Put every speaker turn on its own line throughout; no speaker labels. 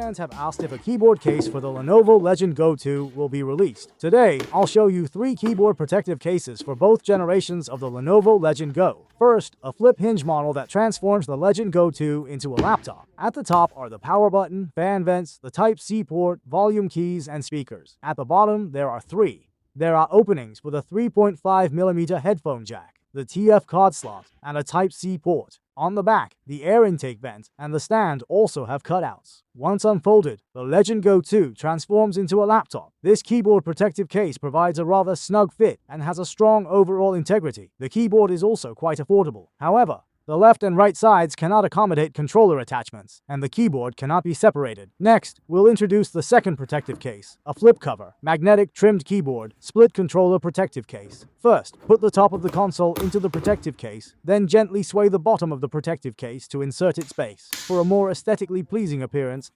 fans have asked if a keyboard case for the Lenovo Legion Go 2 will be released. Today, I'll show you 3 keyboard protective cases for both generations of the Lenovo Legion Go. First, a flip hinge model that transforms the Legion Go 2 into a laptop. At the top are the power button, fan vents, the Type-C port, volume keys, and speakers. At the bottom, there are 3. There are openings with a 3.5mm headphone jack, the TF card slot, and a Type-C port. On the back, the air intake vent and the stand also have cutouts. Once unfolded, the Legion Go 2 transforms into a laptop. This keyboard protective case provides a rather snug fit and has a strong overall integrity. The keyboard is also quite affordable. However, the left and right sides cannot accommodate controller attachments, and the keyboard cannot be separated. Next, we'll introduce the second protective case, a flip cover, magnetic trimmed keyboard, split controller protective case. First, put the top of the console into the protective case, then gently sway the bottom of the protective case to insert its base. For a more aesthetically pleasing appearance,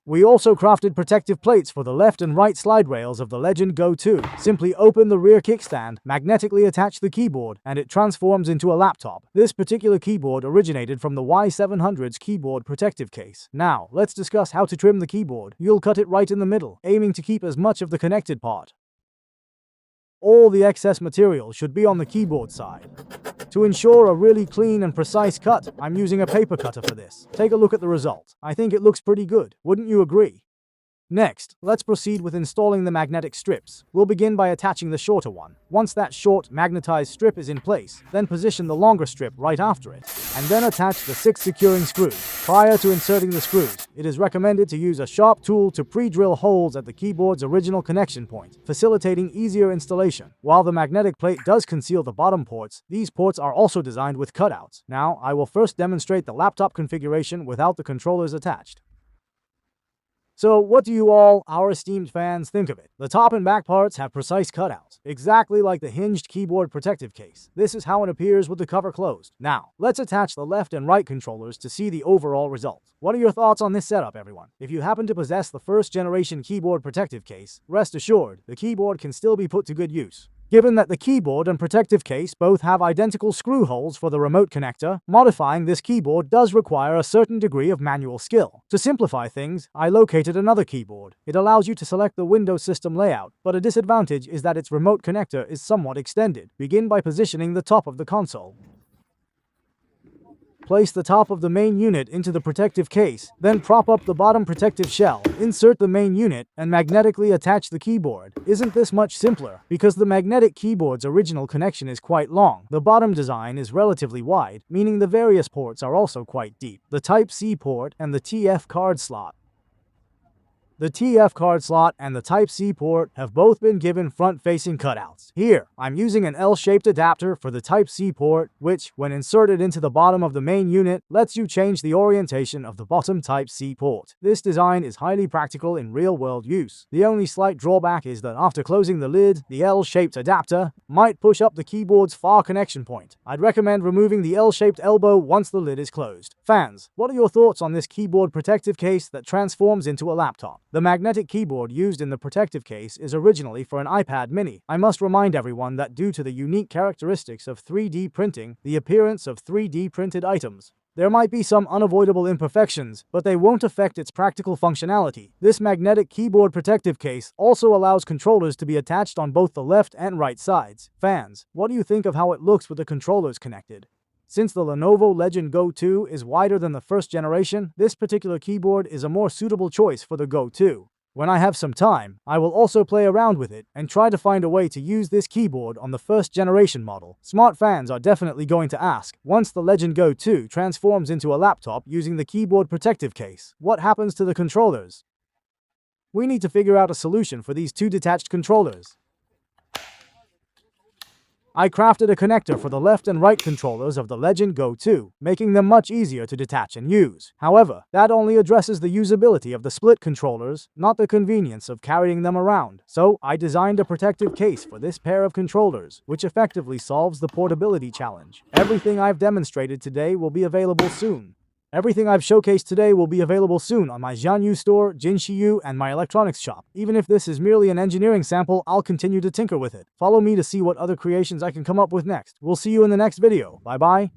we also crafted protective plates for the left and right slide rails of the Legion Go 2. Simply open the rear kickstand, magnetically attach the keyboard, and it transforms into a laptop. This particular keyboard originated from the Y700's keyboard protective case. Now, let's discuss how to trim the keyboard. You'll cut it right in the middle, aiming to keep as much of the connected part. All the excess material should be on the keyboard side. To ensure a really clean and precise cut, I'm using a paper cutter for this. Take a look at the result. I think it looks pretty good. Wouldn't you agree? Next, let's proceed with installing the magnetic strips. We'll begin by attaching the shorter one. Once that short, magnetized strip is in place, then position the longer strip right after it, and then attach the 6 securing screws. Prior to inserting the screws, it is recommended to use a sharp tool to pre-drill holes at the keyboard's original connection point, facilitating easier installation. While the magnetic plate does conceal the bottom ports, these ports are also designed with cutouts. Now, I will first demonstrate the laptop configuration without the controllers attached. So what do you all, our esteemed fans, think of it? The top and back parts have precise cutouts, exactly like the hinged keyboard protective case. This is how it appears with the cover closed. Now, let's attach the left and right controllers to see the overall result. What are your thoughts on this setup, everyone? If you happen to possess the first generation keyboard protective case, rest assured, the keyboard can still be put to good use. Given that the keyboard and protective case both have identical screw holes for the remote connector, modifying this keyboard does require a certain degree of manual skill. To simplify things, I located another keyboard. It allows you to select the Windows system layout, but a disadvantage is that its remote connector is somewhat extended. Begin by positioning the top of the console. Place the top of the main unit into the protective case, then prop up the bottom protective shell, insert the main unit, and magnetically attach the keyboard. Isn't this much simpler? Because the magnetic keyboard's original connection is quite long, the bottom design is relatively wide, meaning the various ports are also quite deep. The Type-C port and the TF card slot. The TF card slot and the Type-C port have both been given front-facing cutouts. Here, I'm using an L-shaped adapter for the Type-C port, which, when inserted into the bottom of the main unit, lets you change the orientation of the bottom Type-C port. This design is highly practical in real-world use. The only slight drawback is that after closing the lid, the L-shaped adapter might push up the keyboard's far connection point. I'd recommend removing the L-shaped elbow once the lid is closed. Fans, what are your thoughts on this keyboard protective case that transforms into a laptop? The magnetic keyboard used in the protective case is originally for an iPad mini. I must remind everyone that due to the unique characteristics of 3D printing, the appearance of 3D printed items, there might be some unavoidable imperfections, but they won't affect its practical functionality. This magnetic keyboard protective case also allows controllers to be attached on both the left and right sides. Fans, what do you think of how it looks with the controllers connected? Since the Lenovo Legion Go 2 is wider than the first generation, this particular keyboard is a more suitable choice for the Go 2. When I have some time, I will also play around with it and try to find a way to use this keyboard on the first generation model. Smart fans are definitely going to ask, once the Legion Go 2 transforms into a laptop using the keyboard protective case, what happens to the controllers? We need to figure out a solution for these 2 detached controllers. I crafted a connector for the left and right controllers of the Legion Go 2, making them much easier to detach and use. However, that only addresses the usability of the split controllers, not the convenience of carrying them around. So, I designed a protective case for this pair of controllers, which effectively solves the portability challenge. Everything I've demonstrated today will be available soon. Everything I've showcased today will be available soon on my Jianyu store, Jinshiyu, and my electronics shop. Even if this is merely an engineering sample, I'll continue to tinker with it. Follow me to see what other creations I can come up with next. We'll see you in the next video. Bye bye.